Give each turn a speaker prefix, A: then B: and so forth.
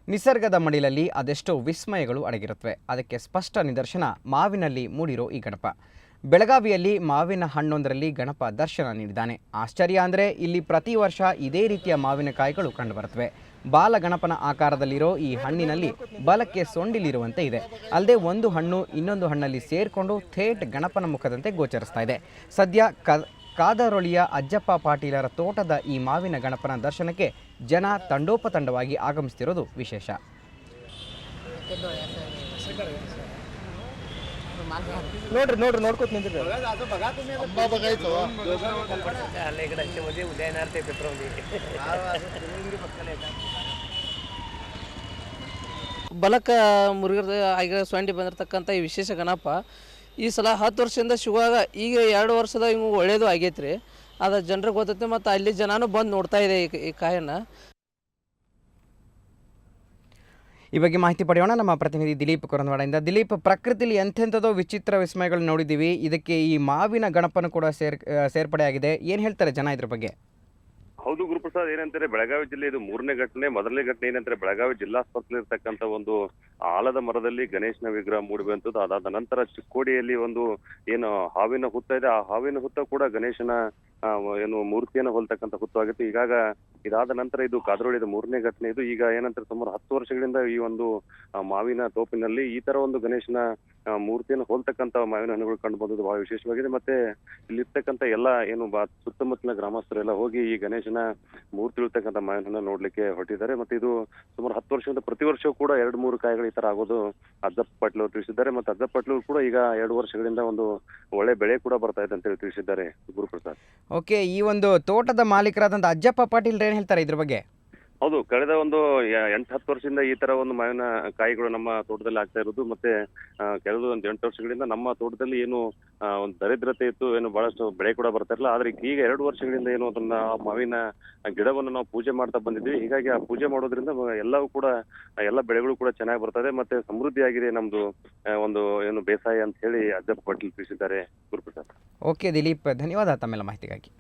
A: ನಿಸರ್ಗದ ಮಡಿಲಲ್ಲಿ ಅದೆಷ್ಟೋ ವಿಸ್ಮಯಗಳು ಅಡಗಿರುತ್ತವೆ. ಅದಕ್ಕೆ ಸ್ಪಷ್ಟ ನಿದರ್ಶನ ಮಾವಿನಲ್ಲಿ ಮೂಡಿರೋ ಈ ಗಣಪ. ಬೆಳಗಾವಿಯಲ್ಲಿ ಮಾವಿನ ಹಣ್ಣೊಂದರಲ್ಲಿ ಗಣಪ ದರ್ಶನ ನೀಡಿದ್ದಾನೆ. ಆಶ್ಚರ್ಯ ಅಂದರೆ ಇಲ್ಲಿ ಪ್ರತಿ ವರ್ಷ ಇದೇ ರೀತಿಯ ಮಾವಿನಕಾಯಿಗಳು ಕಂಡುಬರುತ್ತವೆ. ಬಾಲಗಣಪನ ಆಕಾರದಲ್ಲಿರೋ ಈ ಹಣ್ಣಿನಲ್ಲಿ ಬಲಕ್ಕೆ ಸೊಂಡಿಲಿರುವಂತೆ ಇದೆ. ಅಲ್ಲದೆ ಒಂದು ಹಣ್ಣು ಇನ್ನೊಂದು ಹಣ್ಣಲ್ಲಿ ಸೇರಿಕೊಂಡು ಥೇಟ್ ಗಣಪನ ಮುಖದಂತೆ ಗೋಚರಿಸ್ತಾ ಇದೆ. ಸದ್ಯ ಕಾದರೊಳಿಯ ಅಜ್ಜಪ್ಪ ಪಾಟೀಲರ ತೋಟದ ಈ ಮಾವಿನ ಗಣಪನ ದರ್ಶನಕ್ಕೆ ಜನ ತಂಡೋಪತಂಡವಾಗಿ ಆಗಮಿಸುತ್ತಿರೋದು ವಿಶೇಷ.
B: ನೋಡ್ಕೋತ ನಿಂತಿದ್ದೆ ಬಲಕ ಮುರುಗದ ಆಗ ಸೊಂಡಿ ಬಂದಿರತಕ್ಕಂಥ ಈ ವಿಶೇಷ ಗಣಪ ಈ ಸಲ 10 ವರ್ಷದಿಂದ ಸಿಗುವಾಗ ಈಗ 2 ವರ್ಷದ ಹಿಂಗೆ ಒಳ್ಳೇದು ಆಗೈತೆ ರೀ. ಅದು ಜನರಿಗೆ ಗೊತ್ತೈತೆ ಮತ್ತು ಅಲ್ಲಿ ಜನನೂ ಬಂದು ನೋಡ್ತಾ ಇದೆ ಈ ಕಾಯನ್ನು.
A: ಈ ಬಗ್ಗೆ ಮಾಹಿತಿ ಪಡೆಯೋಣ ನಮ್ಮ ಪ್ರತಿನಿಧಿ ದಿಲೀಪ್ ಕೊರಂದವಾಡೆಯಿಂದ. ದಿಲೀಪ್, ಪ್ರಕೃತಿಯಲ್ಲಿ ಎಂಥೆಂಥದೋ ವಿಚಿತ್ರ ವಿಸ್ಮಯಗಳು ನೋಡಿದ್ದೀವಿ. ಇದಕ್ಕೆ ಈ ಮಾವಿನ ಗಣಪನು ಕೂಡ ಸೇರ್ಪಡೆಯಾಗಿದೆ. ಏನು ಹೇಳ್ತಾರೆ ಜನ ಇದ್ರ ಬಗ್ಗೆ?
C: ಹೌದು ಗುರುಪ್ರಸಾದ್, ಏನಂತಾರೆ ಬೆಳಗಾವಿ ಜಿಲ್ಲೆ ಇದು 3ನೇ ಘಟನೆ. ಮೊದಲನೇ ಘಟನೆ ಏನಂತಾರೆ ಬೆಳಗಾವಿ ಜಿಲ್ಲಾಸ್ಪತ್ರೆ ಇರ್ತಕ್ಕಂಥ ಒಂದು ಆಲದ ಮರದಲ್ಲಿ ಗಣೇಶನ ವಿಗ್ರಹ ಮೂಡಿಬಂತದ್ದು. ಅದಾದ ನಂತರ ಚಿಕ್ಕೋಡಿಯಲ್ಲಿ ಒಂದು ಏನು ಹಾವಿನ ಹುತ್ತ ಇದೆ, ಆ ಹಾವಿನ ಹುತ್ತ ಕೂಡ ಗಣೇಶನ ಏನು ಮೂರ್ತಿಯನ್ನು ಹೋಲ್ತಕ್ಕಂಥ ಹುತ್ತವಾಗಿತ್ತು. ಈಗಾಗ ಇದಾದ ನಂತರ ಇದು ಕಾದ್ರೋಳಿದ 3ನೇ ಘಟನೆ ಇದು. ಈಗ ಏನಂತಾರೆ ಸುಮಾರು 10 ವರ್ಷಗಳಿಂದ ಈ ಒಂದು ಮಾವಿನ ತೋಪಿನಲ್ಲಿ ಈ ತರ ಒಂದು ಗಣೇಶನ ಮೂರ್ತಿಯನ್ನು ಹೋಲ್ತಕ್ಕಂಥ ಮಾವಿನ ಹಣ್ಣುಗಳು ಕಂಡು ಬಂದದ್ದು ಬಹಳ ವಿಶೇಷವಾಗಿದೆ. ಮತ್ತೆ ಇಲ್ಲಿರ್ತಕ್ಕಂಥ ಎಲ್ಲ ಏನು ಸುತ್ತಮುತ್ತಲಿನ ಗ್ರಾಮಸ್ಥರೆಲ್ಲ ಹೋಗಿ ಈ ಗಣೇಶನ ಮೂರ್ತಿ ಇರ್ತಕ್ಕಂಥ ಮಾವಿನ ಹಣ್ಣು ನೋಡ್ಲಿಕ್ಕೆ ಹೊರಟಿದ್ದಾರೆ. ಮತ್ತೆ ಇದು ಸುಮಾರು 10 ವರ್ಷದಿಂದ ಪ್ರತಿ ವರ್ಷವೂ ಕೂಡ 2-3 ಕಾಯಿಗಳು ಈ ತರ ಆಗೋದು ಅಜ್ಜಪ್ಪ ಪಾಟೀಲ್ ಅವರು ತಿಳಿಸಿದ್ದಾರೆ. ಮತ್ತೆ ಅಜ್ಜಪ್ಪ ಪಾಟೀಲ್ ಕೂಡ ಈಗ 2 ವರ್ಷಗಳಿಂದ ಒಂದು ಒಳ್ಳೆ ಬೆಳೆ ಕೂಡ ಬರ್ತಾ ಇದೆ ಅಂತ ಹೇಳಿ ತಿಳಿಸಿದ್ದಾರೆ ಗುರುಪ್ರಸಾದ್.
A: ಓಕೆ, ಈ ಒಂದು ತೋಟದ ಮಾಲೀಕರಾದಂಥ ಅಜ್ಜಪ್ಪ ಪಾಟೀಲ್ ಏನು ಹೇಳ್ತಾರೆ ಇದ್ರ ಬಗ್ಗೆ?
C: ಹೌದು, ಕಳೆದ ಒಂದು 8-10 ವರ್ಷದಿಂದ ಈ ತರ ಒಂದು ಮಾವಿನ ಕಾಯಿಗಳು ನಮ್ಮ ತೋಟದಲ್ಲಿ ಆಗ್ತಾ ಇರೋದು. ಮತ್ತೆ ಕೆಲವು ಒಂದು 8 ವರ್ಷಗಳಿಂದ ನಮ್ಮ ತೋಟದಲ್ಲಿ ಏನು ಒಂದು ದರಿದ್ರತೆ ಇತ್ತು, ಏನು ಬಹಳಷ್ಟು ಬೆಳೆ ಕೂಡ ಬರ್ತಾ ಇರಲಿಲ್ಲ. ಆದ್ರೆ ಈಗ 2 ವರ್ಷಗಳಿಂದ ಏನು ಅದನ್ನ ಮಾವಿನ ಗಿಡವನ್ನು ನಾವು ಪೂಜೆ ಮಾಡ್ತಾ ಬಂದಿದ್ವಿ. ಹೀಗಾಗಿ ಆ ಪೂಜೆ ಮಾಡೋದ್ರಿಂದ ಎಲ್ಲವೂ ಕೂಡ ಎಲ್ಲ ಬೆಳೆಗಳು ಕೂಡ ಚೆನ್ನಾಗಿ ಬರ್ತದೆ, ಮತ್ತೆ ಸಮೃದ್ಧಿಯಾಗಿದೆ ನಮ್ದು ಒಂದು ಏನು ಬೇಸಾಯ ಅಂತ ಹೇಳಿ ಅಜ್ಜಪ್ಪ ಪಾಟೀಲ್ ತಿಳಿಸಿದ್ದಾರೆ ಗುರುಪ್ರಸಾದ್.
A: ಓಕೆ ದಿಲೀಪ್, ಧನ್ಯವಾದ ತಮ್ಮೆಲ್ಲ ಮಾಹಿತಿಗಾಗಿ.